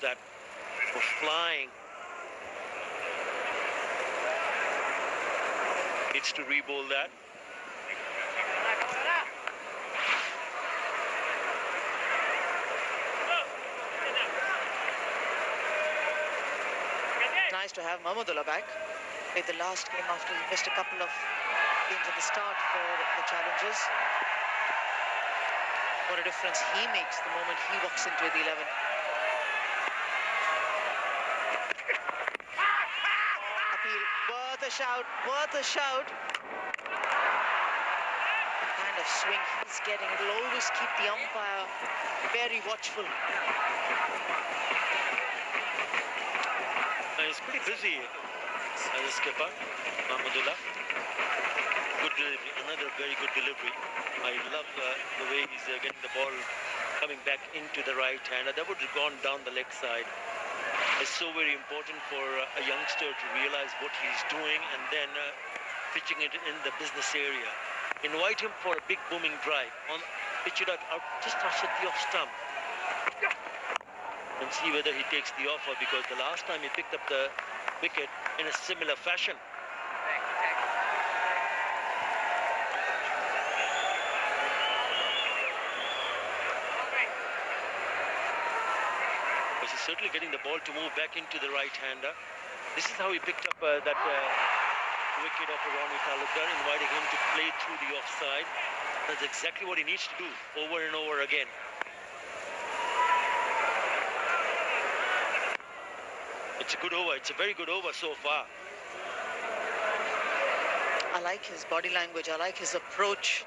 that for flying. Needs to re-bowl that. Nice to have Mahmudullah back. Played the last game after he missed a couple of games at the start for the Challengers. What a difference he makes the moment he walks into the 11. Appeal, worth a shout, worth a shout. The kind of swing he's getting, it will always keep the umpire very watchful. He's pretty busy as a skipper, Mahmudullah. Good delivery, another very good delivery. I love the way he's getting the ball coming back into the right hand. That would have gone down the leg side. It's so very important for a youngster to realize what he's doing and then pitching it in the business area. Invite him for a big booming drive. Pitch it out just outside the off stump. And see whether he takes the offer, because the last time he picked up the wicket in a similar fashion. But he's certainly getting the ball to move back into the right-hander. This is how he picked up that wicket of Ronnie Talukdar, inviting him to play through the offside. That's exactly what he needs to do over and over again. It's a good over. It's a very good over so far. I like his body language. I like his approach.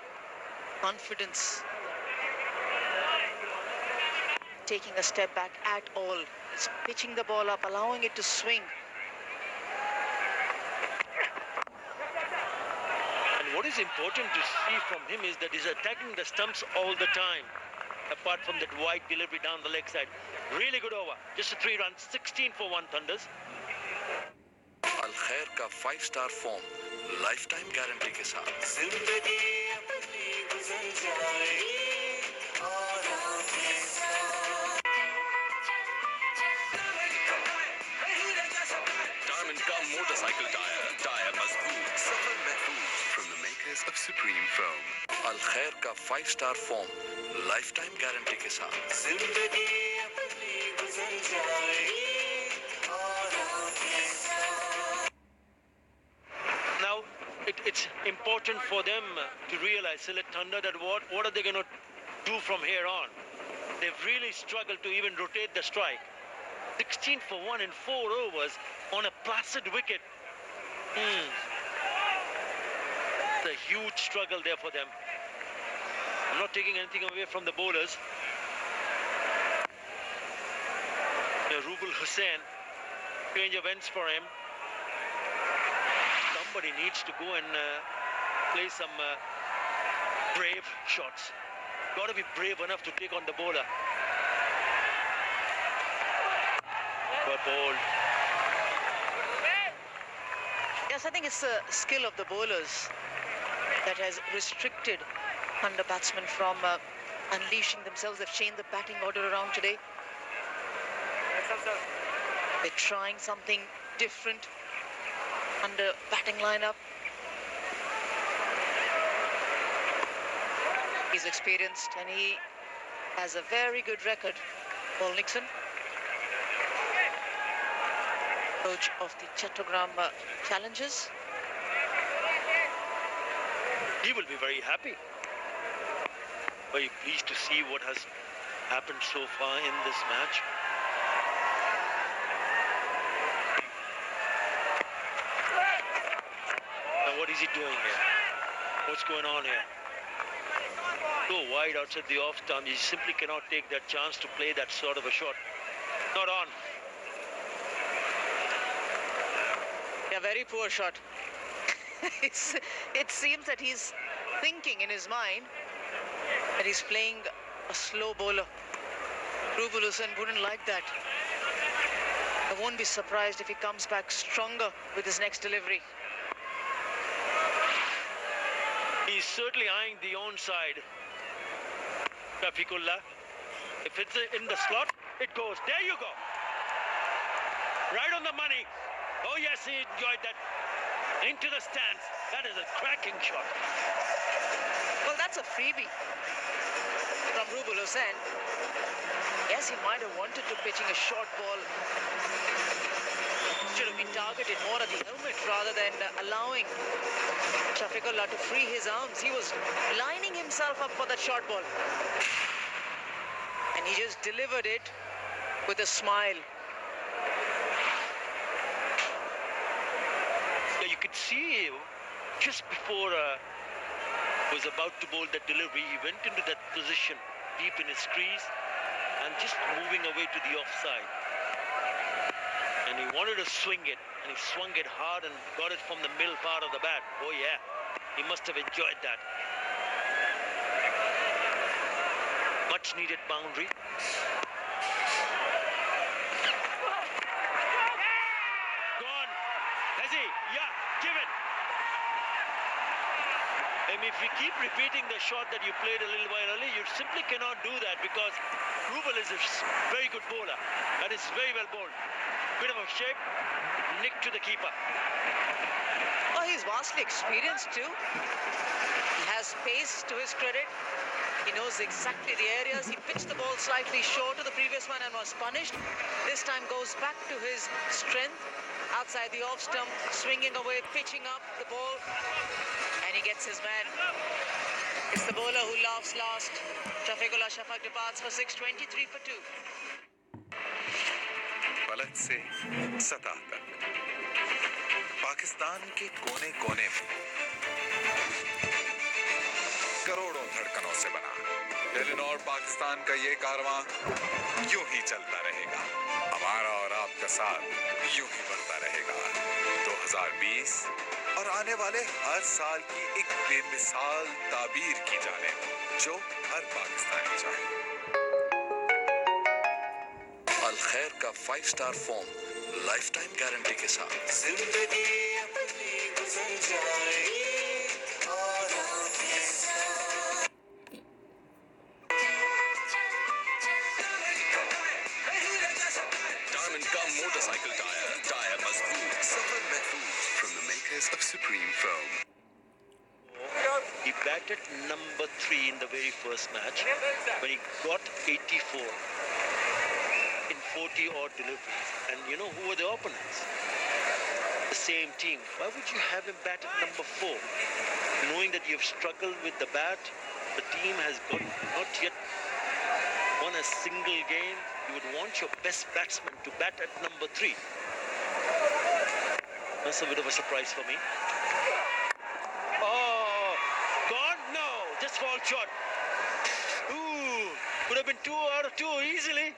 Confidence. Taking a step back at all. He's pitching the ball up, allowing it to swing. And what is important to see from him is that he's attacking the stumps all the time. Apart from that wide delivery down the leg side. Really good over. Just a 3 runs, 16 for 1 Thunders. Al Khair ka 5-star form, lifetime guarantee ke saath. Diamond Gum motorcycle tire mazboot, safar mehfoos, from the makers of Supreme Foam. Al Khair ka 5-star form, lifetime guarantee ke saath. Now, it's important for them to realize, Sylhet Thunder, that what are they going to do from here on? They've really struggled to even rotate the strike. 16 for 1 in 4 overs on a placid wicket. It's a huge struggle there for them. I'm not taking anything away from the bowlers. Rubul Hussain, change of ends for him. Somebody needs to go and play some brave shots. Got to be brave enough to take on the bowler. Well bowled. Yes, I think it's the skill of the bowlers that has restricted Thunder batsmen from unleashing themselves. They've changed the batting order around today. They're trying something different under batting lineup. He's experienced and he has a very good record. Paul Nixon, coach of the Chattogram Challengers. He will be very happy. Very pleased to see what has happened so far in this match. Now what is he doing here? What's going on here? Go wide outside the off stump. You simply cannot take that chance to play that sort of a shot. Not on. Yeah, very poor shot. It seems that he's thinking in his mind that he's playing a slow bowler. Rubul Hussain wouldn't like that. I won't be surprised if he comes back stronger with his next delivery. He's certainly eyeing the onside. Shafiqullah. If it's in the slot, it goes. There you go. Right on the money. Oh yes, he enjoyed that. Into the stands. That is a cracking shot. Well, that's a freebie from Rubul Hussain. Yes, he might have wanted to pitching a short ball. Should have been targeted more at the helmet rather than allowing Shafiqullah to free his arms. He was lining himself up for that short ball. And he just delivered it with a smile. Yeah, you could see just before was about to bowl that delivery, he went into that position deep in his crease and just moving away to the offside. And he wanted to swing it, and he swung it hard and got it from the middle part of the bat. Oh yeah, he must have enjoyed that. Much needed boundary. Gone. Has he? Yeah, given. I mean, if you keep repeating the shot that you played a little while earlier, you simply cannot do that because Rubul is a very good bowler. That is very well bowled. Bit of a shape, nick to the keeper. Oh, he's vastly experienced too. He has pace to his credit. He knows exactly the areas. He pitched the ball slightly short of the previous one and was punished. This time goes back to his strength outside the off stump, swinging away, pitching up the ball, and he gets his man. It's the bowler who laughs last. Shafiqullah Shafaq departs for 6, 23 for 2. पलट से सतह तक पाकिस्तान के कोने कोने में करोड़ों धड़कनों से बना टेलीनॉर पाकिस्तान का ये कारवां यूं ही चलता रहेगा। हमारा और आपका साथ यूं ही बढ़ता रहेगा। 2020 और आने वाले हर साल की एक बेमिसाल ताबीर की जाने जो हर पाकिस्तानी चाहे। अल खैर का five-star form life time guarantee के साथ जिंदगी अपनी गुजर जाएगी और डायमंड का मोटरसाइकिल टायर मजबूत सफर महफूज from the makers of Supreme Foam. He batted number 3 in the very first match when he got 84 in 40 odd deliveries. And you know who were the opponents? The same team. Why would you have him bat at number 4? Knowing that you've struggled with the bat, the team has not yet won a single game. You would want your best batsman to bat at number 3. That's a bit of a surprise for me. Oh, gone? No, just fall short. Ooh, could have been 2 out of 2 easily.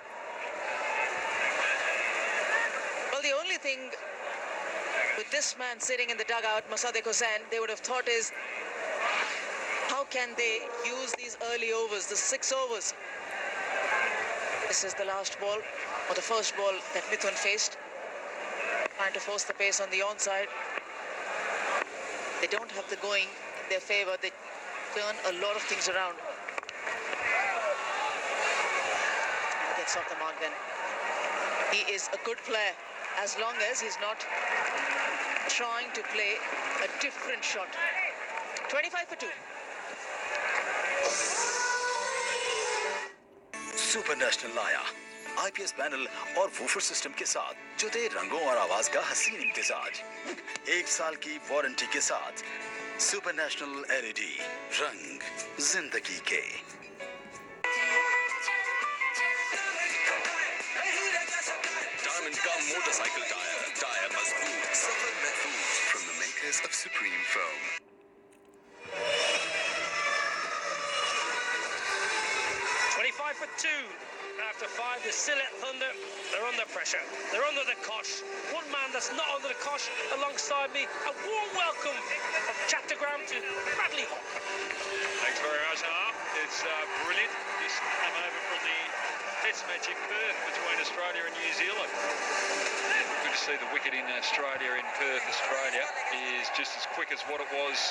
Well, the only thing with this man sitting in the dugout, Mosaddek Hossain, they would have thought is, how can they use these early overs, the 6 overs? This is the last ball, or the first ball that Mithun faced. Trying to force the pace on the onside. They don't have the going in their favour. They turn a lot of things around. Gets off the mark then. He is a good player as long as he's not trying to play a different shot. 25 for 2. Super national लाया IPS panel और woofer system के साथ जो दे रंगों और आवाज का हसीन इम्तिजाज। 1 साल की वारंटी के साथ सुपर नेशनल एलईडी रंग जिंदगी के। डायमंड का मोटरसाइकिल टायर मजबूत सफर महफूज from the makers of Supreme Foam. 25 for 2. After 5, the Sylhet Thunder, they're under pressure. They're under the cosh. One man that's not under the cosh alongside me. A warm welcome from Chattogram to Bradley Hawk. Thanks very much, Har. It's brilliant. Just came over from the test match in Perth between Australia and New Zealand. Good to see the wicket in Australia, in Perth, Australia, is just as quick as what it was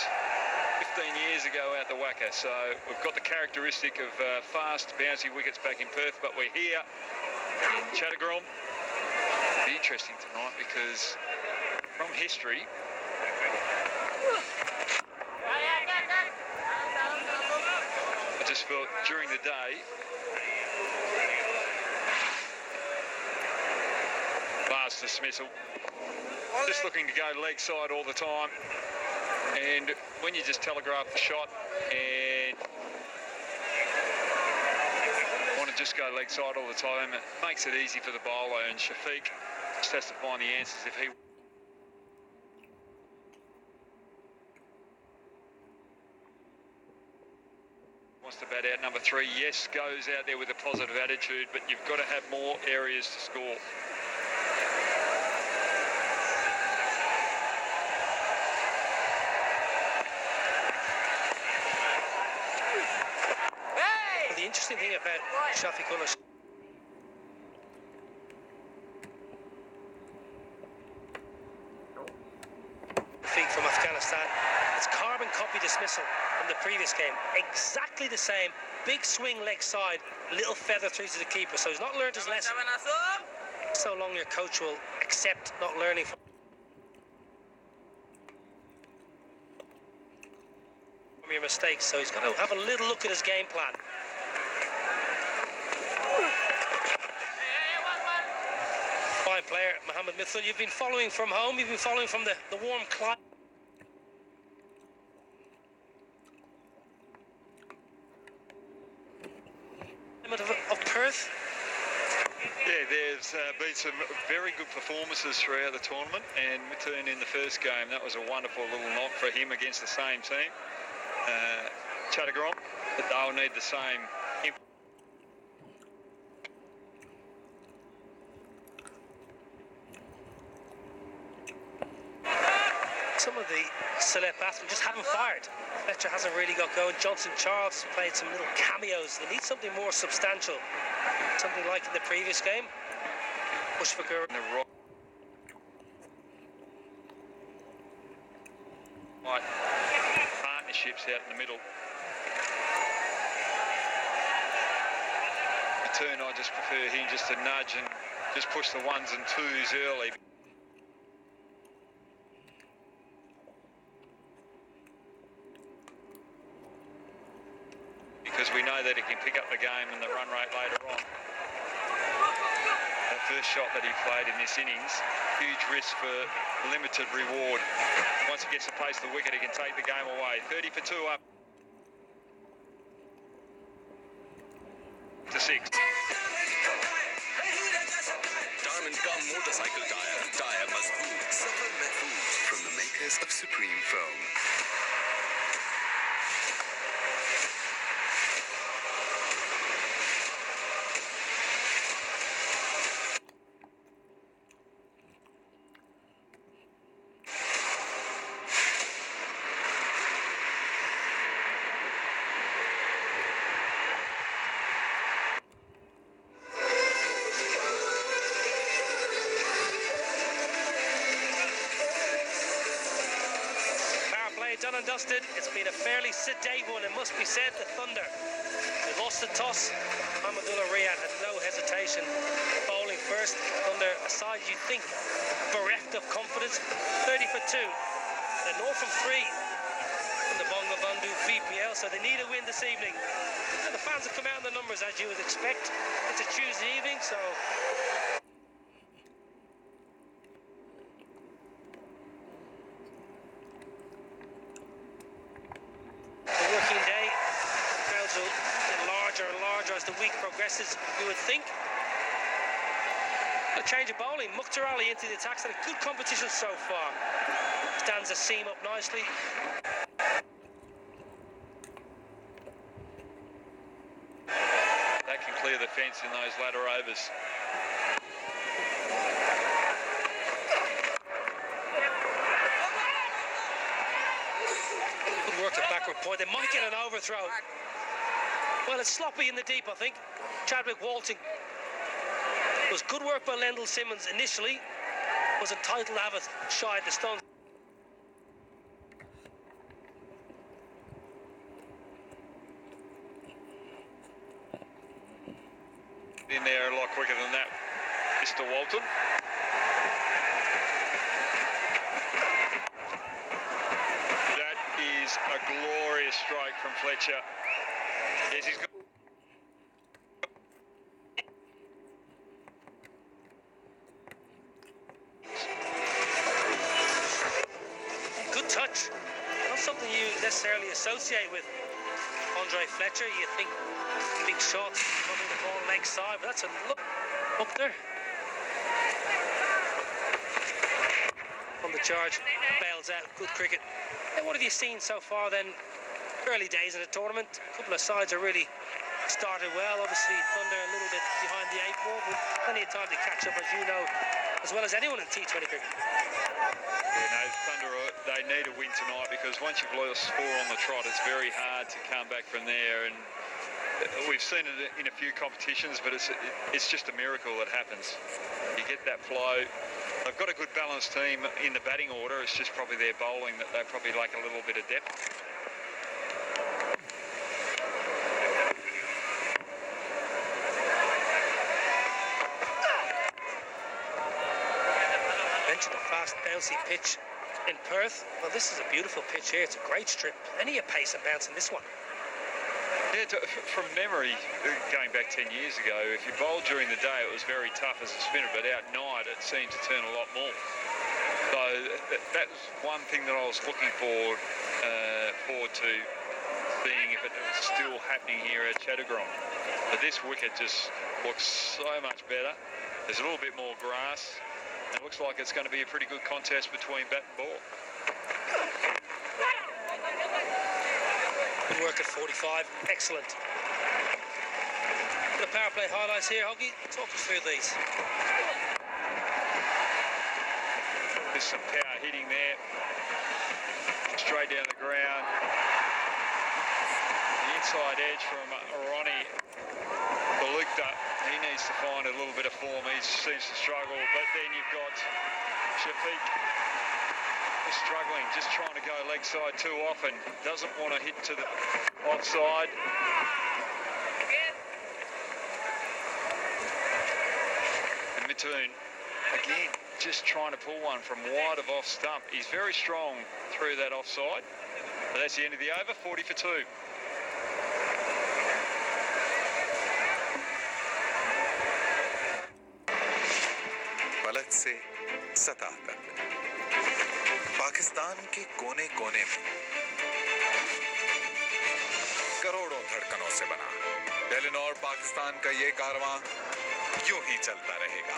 15 years ago out the Wacker. So we've got the characteristic of fast, bouncy wickets back in Perth, but we're here in Chattogram. The interesting tonight because from history, I just felt during the day, last dismissal, just looking to go leg side all the time, and when you just telegraph the shot and want to just go leg side all the time, it makes it easy for the bowler, and Shafiq just has to find the answers if he wants to bat out number 3. Yes, goes out there with a positive attitude, but you've got to have more areas to score. The interesting thing about Shafiqullah Shafiq from Afghanistan, it's carbon copy dismissal from the previous game. Exactly the same. Big swing leg side, little feather through to the keeper. So he's not learned his lesson. So long your coach will accept not learning from your mistakes. So he's got to have a little look at his game plan. Fine player, Mohammed Mithil. You've been following from home. You've been following from the warm climate of Perth. Yeah, there's been some very good performances throughout the tournament, and Mithun in the first game, that was a wonderful little knock for him against the same team, Chattagrom, but they'll need the same. Some of the Sylhet batsmen just haven't fired. Fletcher hasn't really got going. Johnson Charles has played some little cameos. They need something more substantial. Something like in the previous game. Mushfiqur. Right, partnerships out in the middle. Mithun, I just prefer him just to nudge and just push the 1s and 2s early. Because we know that he can pick up the game and the run rate later on. That first shot that he played in this innings, huge risk for limited reward. Once he gets the pace of the wicket, he can take the game away. 30 for 2 up to 6. Diamond Gum Motorcycle Tire. Tire Mazboot. Safar Mahfouz from the makers of Supreme Foam. Done and dusted. It's been a fairly sedate one, it must be said. The Thunder, they lost the toss. Ahmadullah Riyad had no hesitation bowling first. Thunder, a side you think bereft of confidence. 30 for 2. They're north from 3 from the Bangabandhu BPL, so they need a win this evening. And the fans have come out in the numbers as you would expect. It's a Tuesday evening, so as the week progresses, you would think. A change of bowling. Mukhtar Ali into the attacks. Had a good competition so far. Stands the seam up nicely. That can clear the fence in those latter overs. Good work at backward point. They might get an overthrow. Well, it's sloppy in the deep, I think. Chadwick Walting. It was good work by Lendl Simmons initially. Was entitled to have it shy at the stones. In there a lot quicker than that, Mr. Walton. A glorious strike from Fletcher. Yes, he's got... Good touch. Not something you necessarily associate with Andre Fletcher. You think big shots, running the ball leg side, but that's a look up there. On the charge, bails out. Good cricket. Now, what have you seen so far then? Early days in the tournament. A couple of sides are really started well. Obviously, Thunder a little bit behind the 8 ball, but plenty of time to catch up, as you know, as well as anyone in T20 cricket. Yeah, no, Thunder, they need a win tonight, because once you've lost 4 on the trot, it's very hard to come back from there. And we've seen it in a few competitions, but it's just a miracle that happens. You get that flow. They've got a good balanced team in the batting order. It's just probably their bowling that they probably lack a little bit of depth. Mentioned a fast, bouncy pitch in Perth. Well, this is a beautiful pitch here. It's a great strip. Plenty of pace and bounce in this one. Yeah, from memory, going back 10 years ago, if you bowled during the day, it was very tough as a spinner, but at night, it seemed to turn a lot more. So that was one thing that I was looking forward to seeing if it was still happening here at Chattagong. But this wicket just looks so much better. There's a little bit more grass. It looks like it's going to be a pretty good contest between bat and ball. Good work at 45. Excellent. The power play highlights here, Hoggy. Talk us through these. There's some power hitting there. Straight down the ground. The inside edge from Ronnie Balukta. He needs to find a little bit of form. He seems to struggle. But then you've got Shafiq struggling, just trying to go leg side too often. Doesn't want to hit to the offside. And Mittoon, again, just trying to pull one from wide of off stump. He's very strong through that offside. But that's the end of the over, 40 for 2. गलत से सतह तक पाकिस्तान के कोने कोने में करोड़ों धड़कनों से बना टेलीनॉर पाकिस्तान का ये कारवां यूं ही चलता रहेगा।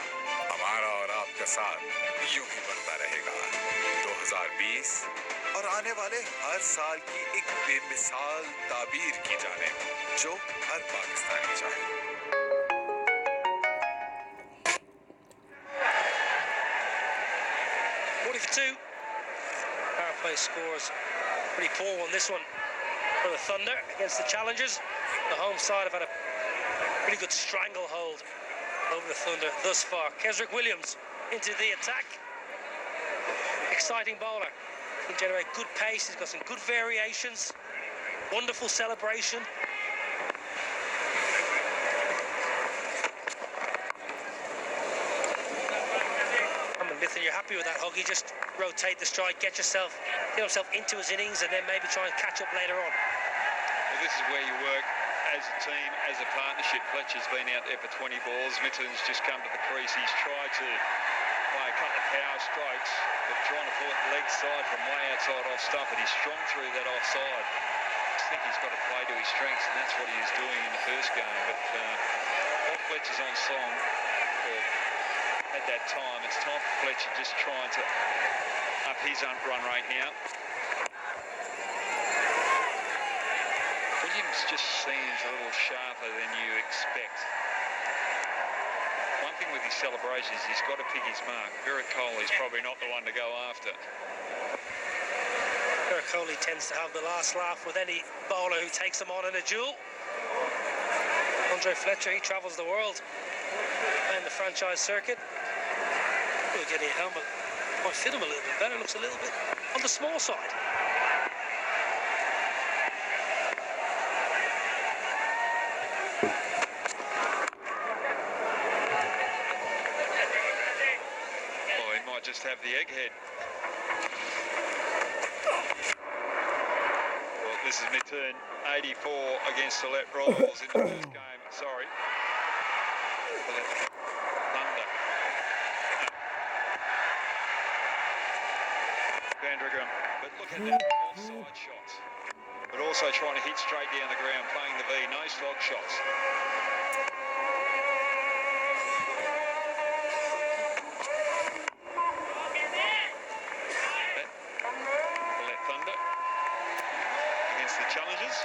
हमारा और आपका साथ यूं ही बढ़ता रहेगा। 2020 और आने वाले हर साल की एक बेमिसाल ताबीर की जाने जो हर पाकिस्तानी चाहे। 40 for 2. Power play scores. Pretty poor one, this one, for the Thunder against the challengers. The home side have had a pretty good stranglehold over the Thunder thus far. Kesrick Williams into the attack. Exciting bowler. He can generate good pace. He's got some good variations. Wonderful celebration. You're happy with that, Hoggy. Just rotate the strike, get himself into his innings, and then maybe try and catch up later on. Well, this is where you work as a team, as a partnership. Fletcher's been out there for 20 balls. Mitton's just come to the crease. He's tried to play a couple of power strokes, but trying to pull it leg side from way outside off stump, and he's strong through that offside. I just think he's got to play to his strengths, and that's what he was doing in the first game. But while Fletcher's on song, at that time, it's time for Fletcher just trying to up his run rate now. Williams just seems a little sharper than you expect. One thing with his celebrations, he's got to pick his mark. Virat Kohli's probably not the one to go after. Virat Kohli tends to have the last laugh with any bowler who takes him on in a duel. Andre Fletcher, he travels the world playing the franchise circuit. Getting a helmet might fit him a little bit better. Looks a little bit on the small side. Oh, he might just have the egghead. This is Mithun, 84 against Select Royals in the first game. Sorry. Select Thunder. Vandragam. But look at that, all side shots. But also trying to hit straight down the ground, playing the V, no slog shots. Select Thunder against the challengers.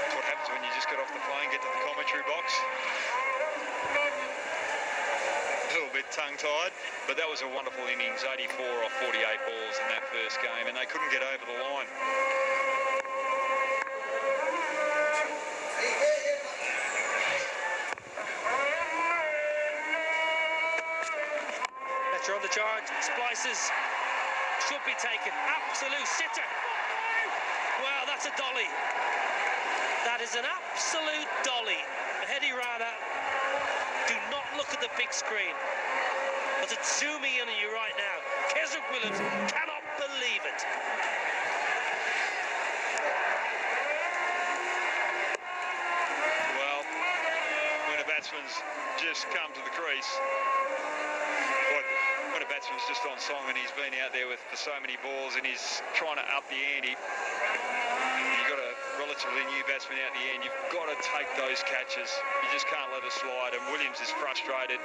That's what happens when you just get off the plane, get to the commentary box. A little bit tongue-tied, but that was a wonderful innings, 84 off 48 balls in that first game, and they couldn't get over the line. Fletcher on the charge, splices, should be taken, absolute sitter. Wow, that's a dolly. That is an absolute dolly. Hedy Rana, do not look at the big screen. But it's zooming in on you right now. Keswick Williams cannot believe it. Well, when a batsman's just come to the crease, when a batsman's just on song and he's been out there for so many balls and he's trying to up the ante, you've got a relatively new batsman out the end, you've got to take those catches. You just can't let it slide, and Williams is frustrated.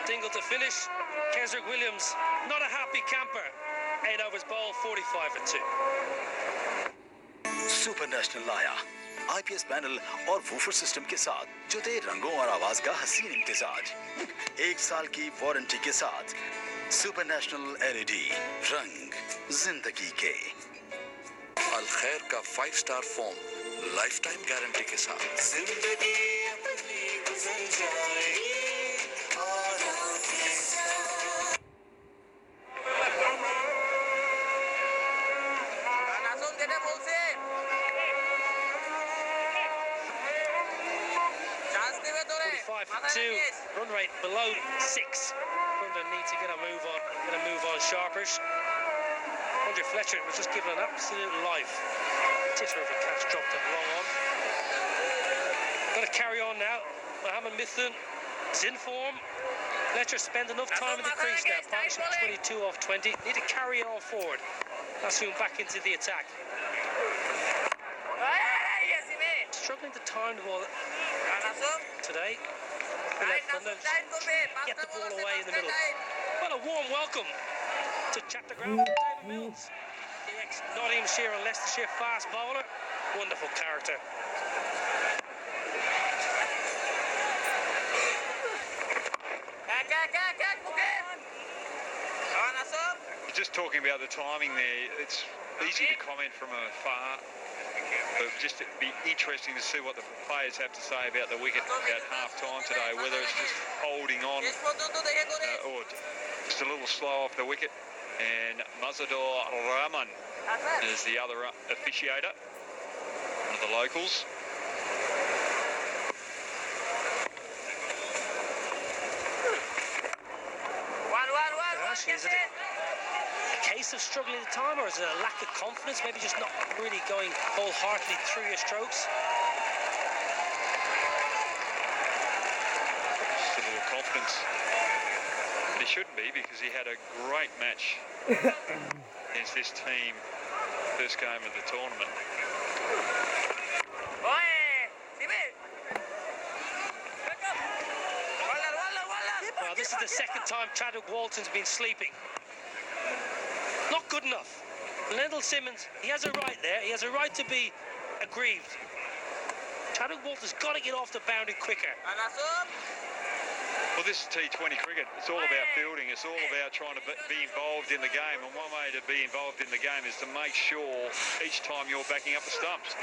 Dingle to finish. Keswick Williams, not a happy camper. 8 overs bowled, 45 for 2. Super national लाया IPS panel और woofer system के साथ जो दे रंगों और आवाज का हसीन इम्तिजाज। 1 साल की वारंटी के साथ सुपर नेशनल एलईडी, रंग जिंदगी के। अल खैर का five-star foam life time guarantee के साथ। जिंदगी अपनी गुजर जाएगी आराम के साथ। Run rate below 6. Thunder need to get a move on sharpers. Andre Fletcher was just given an absolute life. Titter of a catch dropped it long on. Got to carry on now. Mohammed Mithun is in form. Fletcher spent enough time in the crease now. Partnership 22 off 20. Need to carry it all forward. That's soon back into the attack. Struggling to time the ball today. Get the ball away in the middle. Well, a warm welcome to Chattergram, David Mills, the ex-Nottinghamshire and Leicestershire fast bowler. Wonderful character. Just talking about the timing there, it's easy to comment from afar. But just it'd be interesting to see what the players have to say about the wicket at half-time today, whether it's just holding on or just a little slow off the wicket. And Mazador Rahman is the other officiator, one of the locals. Is it a case of struggling to time, or is it a lack of confidence? Maybe just not really going wholeheartedly through your strokes? Just a little confidence. But he shouldn't be, because he had a great match against this team, first game of the tournament. Well, this is the second time Chadwick Walton's been sleeping. Not good enough. Lendl Simmons, he has a right there. He has a right to be aggrieved. Chadwick Walton's got to get off the boundary quicker. Well, this is T20 cricket. It's all about fielding. It's all about trying to be involved in the game. And one way to be involved in the game is to make sure each time you're backing up the stumps.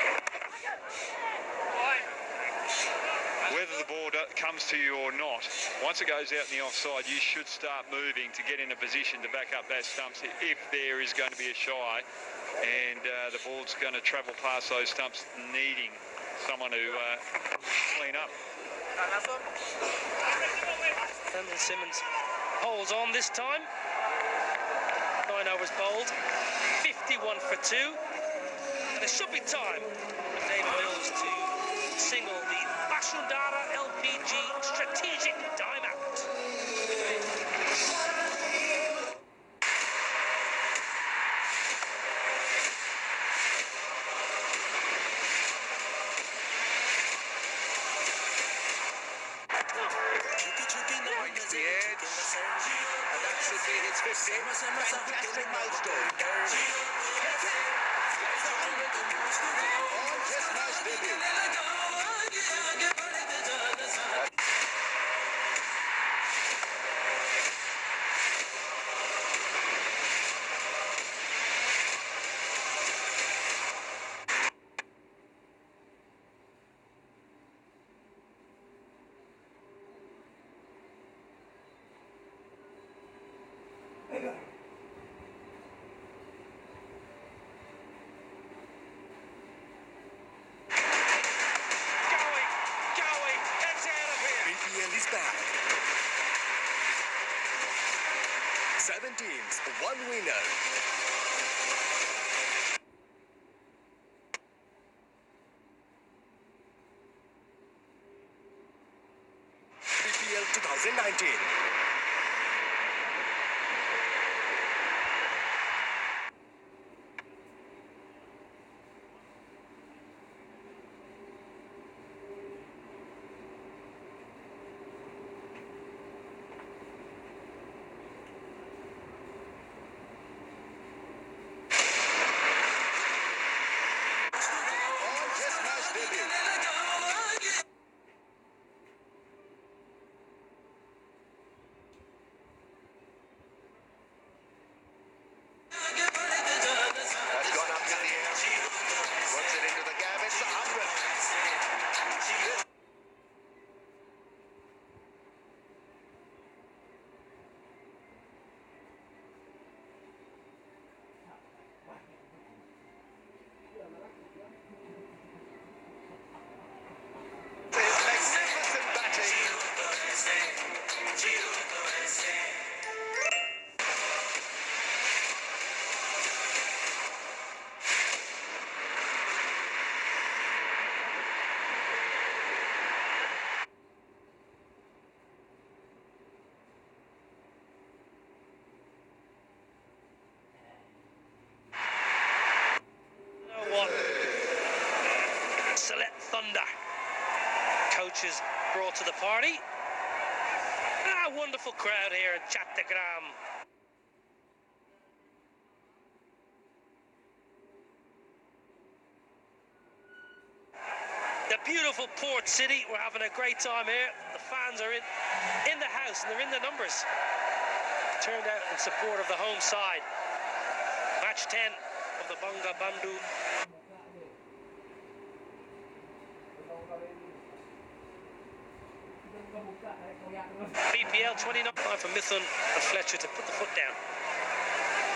Whether the ball comes to you or not, once it goes out in the offside, you should start moving to get in a position to back up those stumps if there is going to be a shy and the ball's going to travel past those stumps, needing someone to clean up. Brendan Simmons holds on this time. 9 overs bowled, 51 for 2. And it should be time for David Mills to single the Bashundara LPG strategic dime out. Finds the edge, and that should be his 50th. Fantastic milestone. On Test match debut. Going, heads out of here. BPL is back. 7 teams, 1 winner. BPL 2019. On Test match debut. That's gone up in the air. Puts it into the gap. It's 100. Magnificent batting. You know what? Select Thunder. Coaches brought to the party. Wonderful crowd here in Chattogram. The beautiful port city. We're having a great time here. The fans are in the house and they're in the numbers. Turned out in support of the home side. Match 10 of the Banga Bandhu. BPL 29 for Mithun and Fletcher to put the foot down.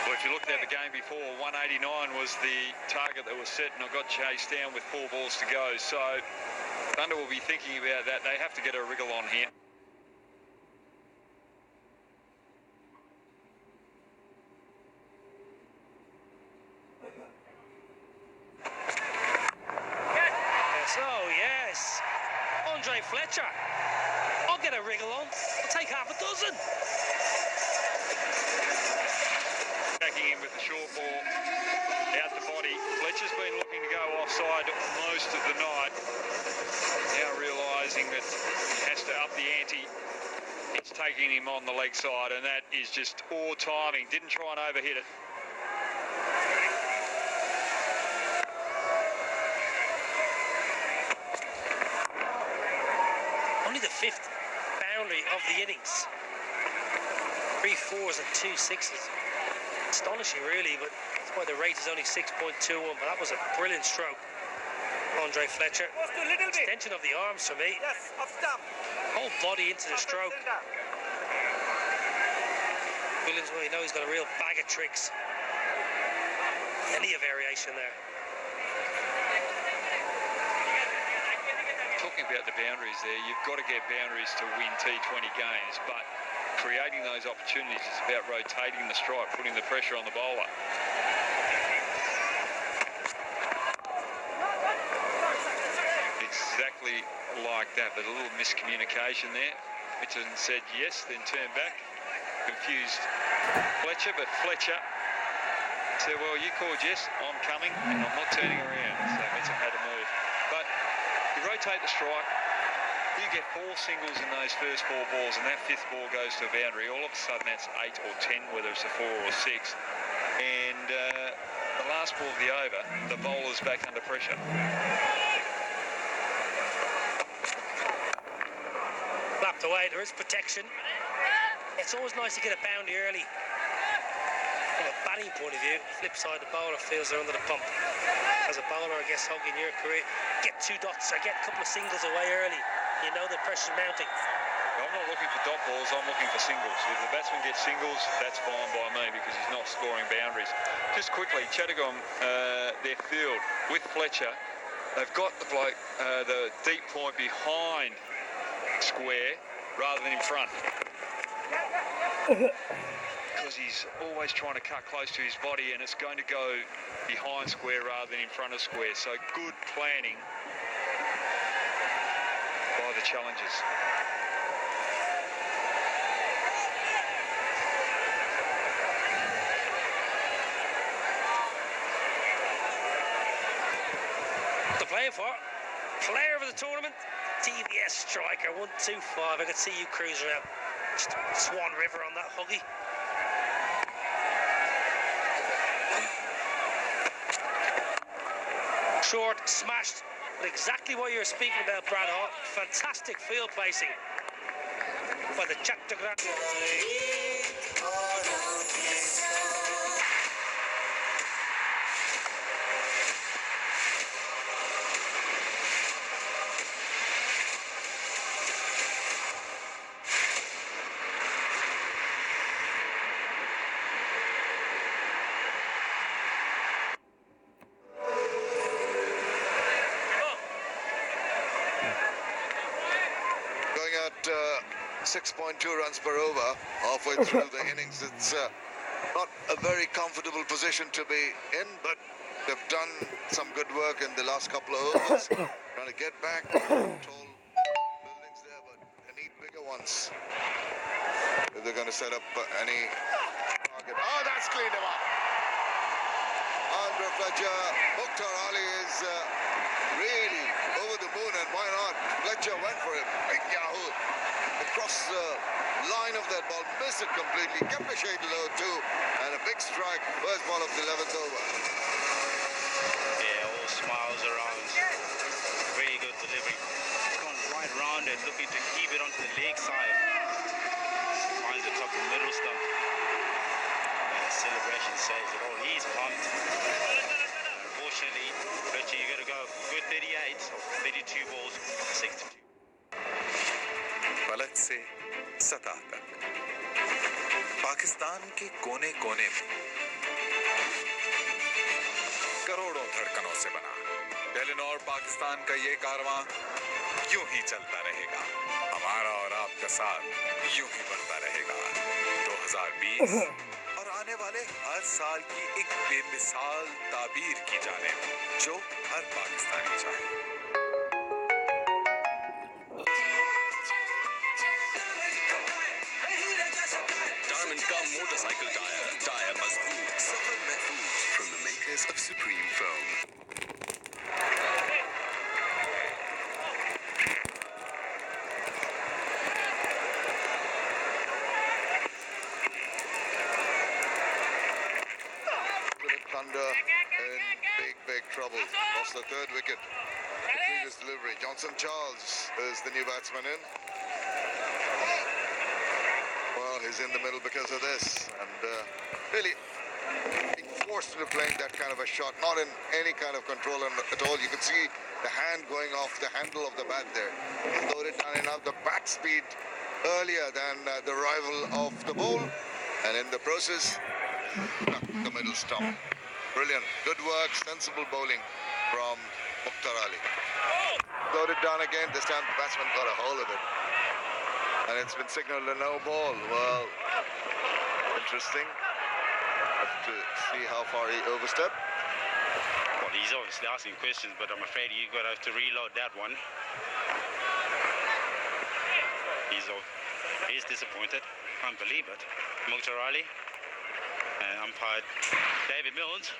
Well, if you looked at the game before, 189 was the target that was set and I got chased down with 4 balls to go. So Thunder will be thinking about that. They have to get a wriggle on here. Yes, oh yes. Andre Fletcher. I'll get a wriggle on. I'll take half a dozen. Backing in with the short ball out the body. Fletcher's been looking to go offside most of the night. Now realising that he has to up the ante. It's taking him on the leg side, and that is just poor timing. Didn't try and overhit it. Only the 5th boundary of the innings. 3 4s and 2 6s. Astonishing, really, but that's why the rate is only 6.21. But that was a brilliant stroke. Andre Fletcher. Extension of the arms for me. Yes, off stump. Whole body into the stroke. Williams, well, you know he's got a real bag of tricks. Any variation there. Took him about the boundaries there. You've got to get boundaries to win T20 games, but creating those opportunities is about rotating the strike, putting the pressure on the bowler. Exactly like that, but a little miscommunication there. Mitchell said yes, then turned back. Confused Fletcher, but Fletcher said, well, you called yes, I'm coming, and I'm not turning around. So Mitchell had to move. But you rotate the strike, you get 4 singles in those first 4 balls, and that 5th ball goes to a boundary. All of a sudden, that's 8 or 10, whether it's a 4 or 6. And the last ball of the over, the bowler's back under pressure. Lapped away, there is protection. It's always nice to get a boundary early. From a batting point of view, flip side, the bowler feels they're under the pump. As a bowler, I guess, Hug, in your career, get 2 dots or get a couple of singles away early. You know the pressure's mounting. I'm not looking for dot balls, I'm looking for singles. If the batsman gets singles, that's fine by me because he's not scoring boundaries. Just quickly, Chattagong, their field with Fletcher, they've got the bloke, the deep point behind square rather than in front. Because he's always trying to cut close to his body, and it's going to go behind square rather than in front of square. So good planning by the challengers. What they're playing for? Player of the tournament, TVS striker 125. I could see you cruising out Swan River on that, Huggy. Short, smashed, but exactly what you're speaking about, Brad Hart. Fantastic field placing by the Chattagong. Going at 6.2 runs per over halfway through the innings. It's not a very comfortable position to be in, but they've done some good work in the last couple of overs. Trying to get back. Tall buildings there, but they need bigger ones if they're going to set up any target. Oh, that's cleaned him up. Andre Fletcher, Mukhtar Ali is really over the moon, and why not? Fletcher went for him. Big Yahoo across the line of that ball, missed it completely, kept the shade low too, and a big strike, first ball of the 11th over. Yeah, all smiles around. Very good delivery. He's gone right round it, looking to keep it onto the leg side. Finds the top of the middle stump. And the celebration saves it all. He's pumped. Unfortunately, Richie, you got to go good 38 or 32 balls, 62. फलक से सतह तक पाकिस्तान के कोने कोने में करोड़ों धड़कनों से बना टेलीनॉर पाकिस्तान का ये कारवां यूं ही चलता रहेगा। हमारा और आपका साथ यूं ही बढ़ता रहेगा। 2020 और आने वाले हर साल की एक बेमिसाल ताबीर की जाने जो हर पाकिस्तानी चाहे। Diamond Gum Motorcycle Tire. Tire Mazboot. Safar Mahfouz. From the makers of Supreme Foam. Philip Thunder in big trouble. Lost the 3rd wicket. The previous delivery. Johnson Charles is the new batsman in. Well, he's in the middle because of this, and really being forced into playing that kind of a shot, not in any kind of control at all. You can see the hand going off the handle of the bat there. He slowed it down enough, the bat speed earlier than the rival of the ball, and in the process, the middle stump. Brilliant, good work, sensible bowling from Mukhtar Ali. Loaded down again. This time the batsman got a hold of it. And it's been signaled a no ball. Well, interesting. Have to see how far he overstepped. Well, he's obviously asking questions, but I'm afraid you're going to have to reload that one. He's disappointed. Can't believe it. Mukhtar Ali and umpire David Milnes.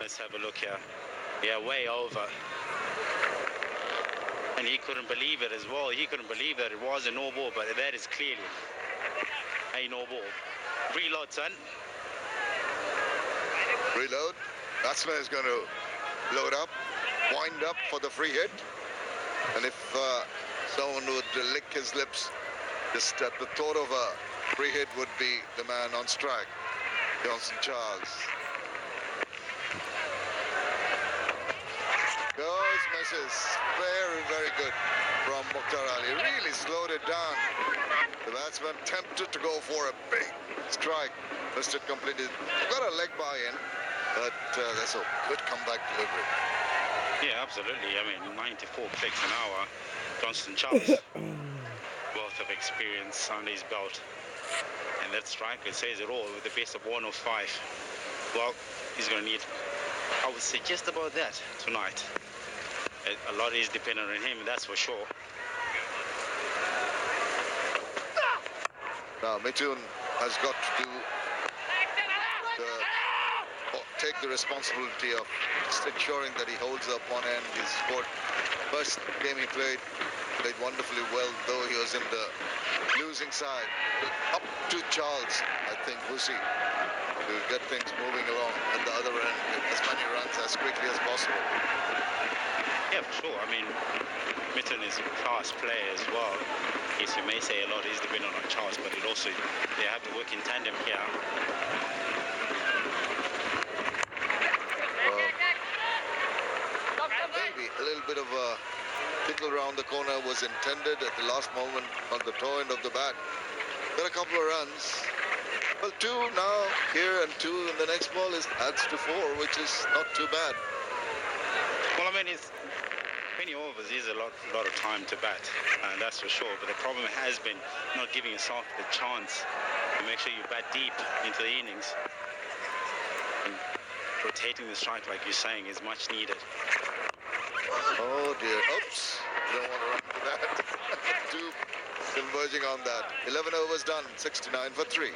Let's have a look here. Yeah, way over. And he couldn't believe it as well. He couldn't believe that it was a no ball, but that is clearly a no ball. Reload, son. Reload. Batsman is going to load up, wind up for the free hit. And if someone would lick his lips, just at the thought of a free hit would be the man on strike, Johnson Charles. Goes, misses. Very, very good from Mukhtar Ali. Really slowed it down. The batsman tempted to go for a big strike. Missed it completely. Got a leg by in, but that's a good comeback delivery. Yeah, absolutely. I mean, 94 clicks an hour. Johnson Charles, wealth of experience on his belt. And that striker says it all with the best of 105. Well, he's going to need, I would say, just about that tonight. A lot is dependent on him, that's for sure. Now, Mithun has got to take the responsibility of just ensuring that he holds up one end. He scored first game he played wonderfully well, though he was in the losing side. Up to Charles, I think, Vusi, to get things moving along at the other end, get as many runs as quickly as possible. Yeah, for sure. I mean, Mithun is a class player as well. Yes, you may say a lot is dependent on Charles, but it also, they have to work in tandem here. Maybe a little bit of a tickle around the corner was intended at the last moment on the toe end of the bat. Got a couple of runs. Well, 2 now here and 2 in the next ball adds to 4, which is not too bad. Well, I mean, it's 20 overs is a lot of time to bat, and that's for sure. But the problem has been not giving yourself the chance to make sure you bat deep into the innings. And rotating the strike, like you're saying, is much needed. Oh dear, oops, don't want to run to that. 2 converging on that. 11 overs done, 69 for 3.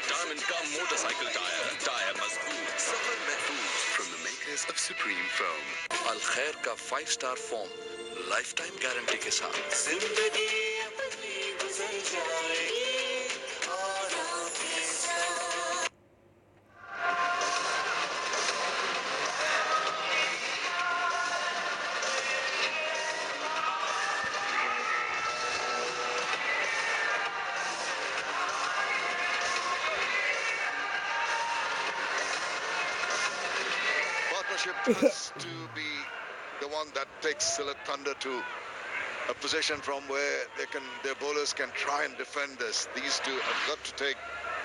Diamond Gum Motorcycle Tire Mazboot. Safar Mahfouz from the makers of Supreme Foam. Al Khair का 5-star form lifetime guarantee के साथ जिंदगी अपनी गुजर जाएगी और आपके साथ has to be the one that takes Sylhet Thunder to a position from where their bowlers can try and defend this. These two have got to take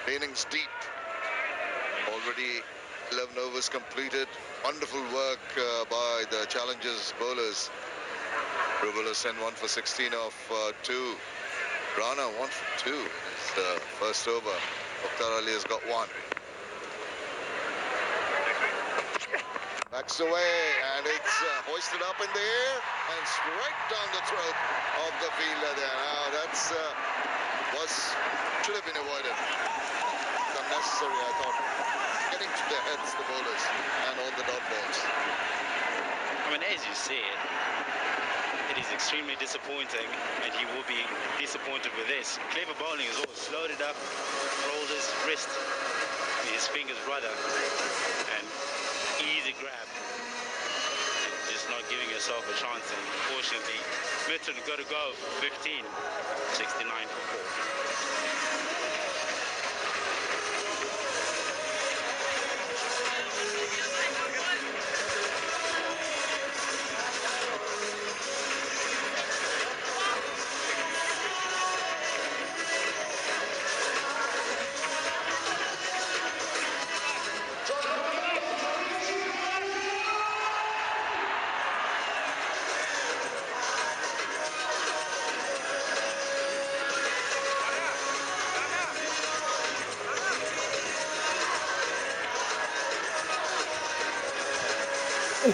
the innings deep. Already 11 overs completed. Wonderful work by the challengers bowlers. Rubal Hussain 1 for 16 off 2. Rana 1 for 2 in his first over. Mukhtar Ali has got 1. Backs away, and it's hoisted up in the air and straight down the throat of the fielder there. Now that's should have been avoided. It's unnecessary, I thought. Getting to their heads, the bowlers, and all the dot balls. I mean, as you said, it is extremely disappointing, and he will be disappointed with this. Clever bowling has always slowed it up, rolled his wrist, his fingers rather, and easy grab. And just not giving yourself a chance, and unfortunately, Mithun got to go for 15, 69 for 4. The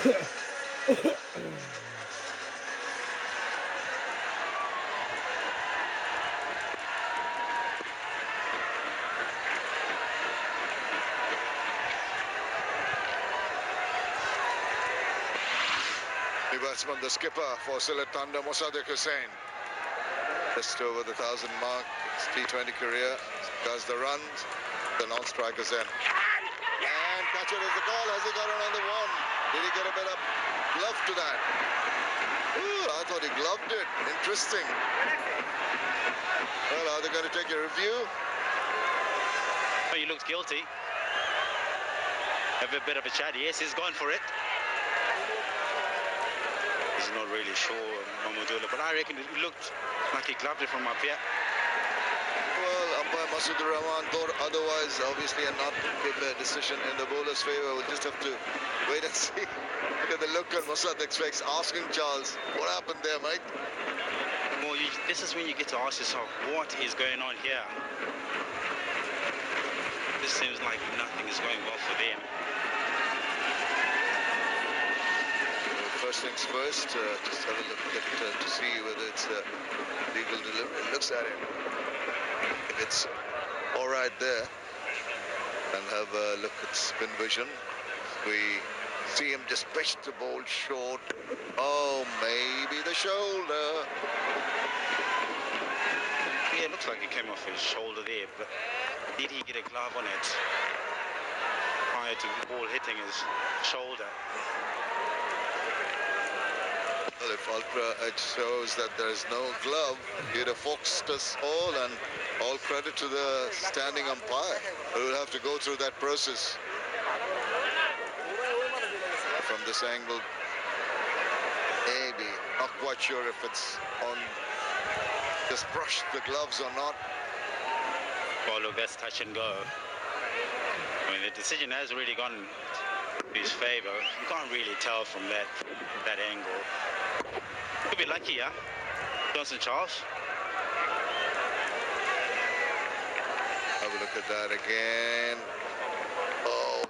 batsman, the skipper for Sylhet Thunder, Mosaddeq Hussain. Just over the 1,000 mark, his T20 career, does the runs, the non-strikers in. And catcher is the call. Has he got it on the one? Did he get a bit of glove to that? Ooh, I thought he gloved it. Interesting. Well, are they going to take a review? Oh, he looks guilty. Have a bit of a chat. Yes, he's gone for it. He's not really sure, Mahmudullah, but I reckon it looked like he gloved it from up here. Well, umpire Masood Rahman thought otherwise. Obviously, and not give a decision in the bowler's favour. We'll just have to wait and see. Look at the look on Mosaddeq's face, asking Charles, what happened there, mate? Well, this is when you get to ask yourself, what is going on here? This seems like nothing is going well for them. First things first, just have a look at to see whether it's legal delivery. Looks at it. If it's all right there, and have a look at spin vision. We see him just pitch the ball short. Oh, maybe the shoulder. Yeah, it looks like it came off his shoulder there, but did he get a glove on it prior to the ball hitting his shoulder? Well, if Ultra Edge shows that there is no glove, he'd have foxed us all, and all credit to the standing umpire who will have to go through that process. From this angle, maybe, not quite sure if it's on, just brushed the gloves or not. Well, look, that's touch and go. I mean, the decision has really gone to his favour. You can't really tell from that angle. Could be lucky, yeah? Johnson Charles. Have a look at that again. Oh,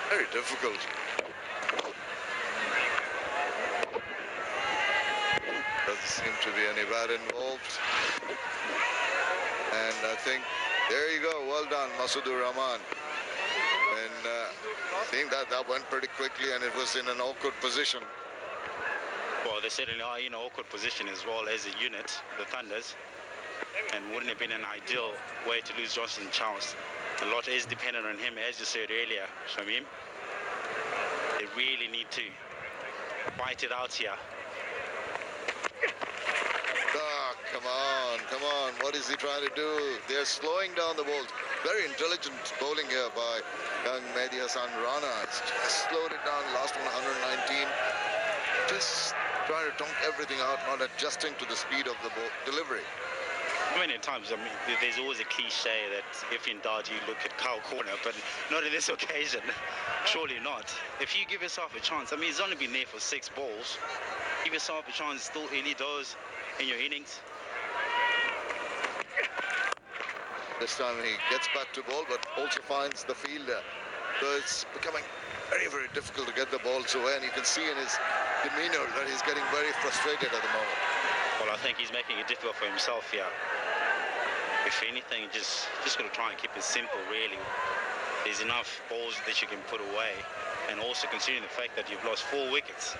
very difficult. Doesn't seem to be any bat involved. And I think, there you go, well done, Masood Rahman. And seeing that went pretty quickly, and it was in an awkward position. Well, they said in an awkward position as well as a unit, the Thunders. And wouldn't have been an ideal way to lose Johnson Charles. A lot is dependent on him, as you said earlier, Shamim. They really need to fight it out here. Ah, come on. What is he trying to do? They're slowing down the balls. Very intelligent bowling here by young Mehdi Hassan Rana. It's just slowed it down. Last one, 119. Just trying to dump everything out, not adjusting to the speed of the ball delivery. Many times, I mean, there's always a cliche that if in doubt, you look at Kyle Corner, but not in this occasion. Surely not. If you give yourself a chance, I mean, he's only been there for 6 balls. Give yourself a chance, still early doors in your innings. This time he gets back to ball, but also finds the fielder. So it's becoming very, very difficult to get the balls away, and you can see in his demeanor that he's getting very frustrated at the moment. Well, I think he's making it difficult for himself here. If anything, just got to try and keep it simple, really. There's enough balls that you can put away, and also considering the fact that you've lost 4 wickets.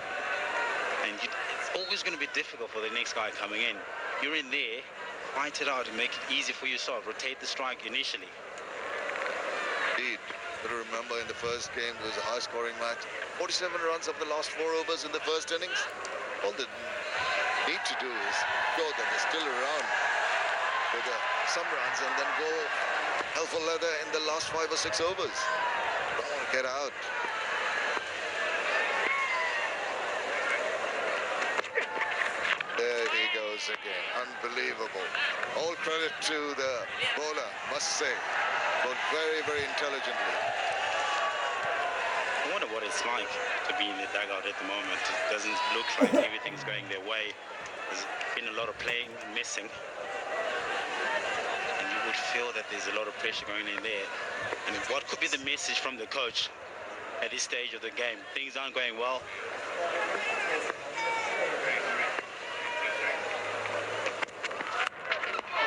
And it's always going to be difficult for the next guy coming in. You're in there, fight it out and make it easy for yourself. Rotate the strike initially. Indeed. But remember, in the first game, there was a high-scoring match. 47 runs of the last 4 overs in the first innings. All they need to do is show that they're still around with some runs and then go hell for leather in the last 5 or 6 overs. Don't want to get out. There he goes again. Unbelievable. All credit to the bowler, must say. Bowled very, very intelligently. I wonder what it's like to be in the dugout at the moment. It doesn't look like everything's going their way. There's been a lot of playing and missing. And you would feel that there's a lot of pressure going in there. And what could be the message from the coach at this stage of the game. Things aren't going well.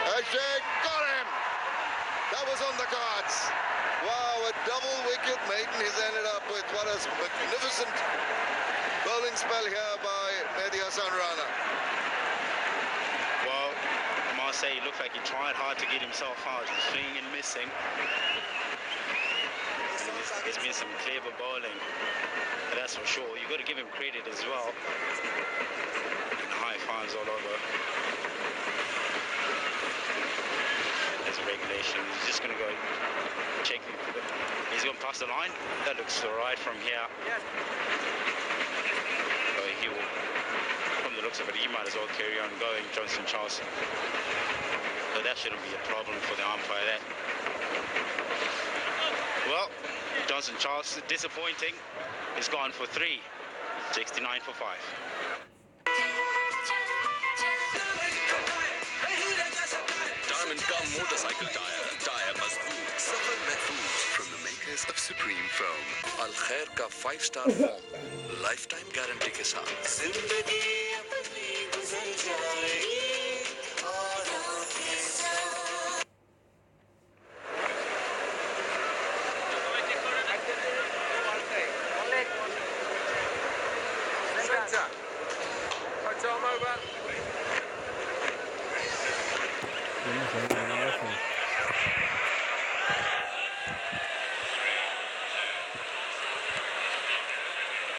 Hashtag got him! That was on the cards. Wow, a double wicket Maiden he's ended up with. What a magnificent bowling spell here by Mehdi Hasan Rana. Well, I must say, he looked like he tried hard to get himself out. He's swinging and missing. And there's been some clever bowling, that's for sure. You've got to give him credit as well. And high fives all over. There's a regulation. He's just going to go check. He's going past the line. That looks all right from here. So he will, from the looks of it, he might as well carry on going, Johnson Charles. So that shouldn't be a problem for the umpire there. Well, Johnson Charles, disappointing. He's gone for 3. 69 for 5. Diamond Gum Motorcycle Tire. Tire Mazboot. Safar Mahfouz. From the makers of Supreme Foam. Al Khair ka 5-star form lifetime guarantee के साथ जिंदगी अपनी गुजर जाएगी औरों के साथ Hotel Mobile.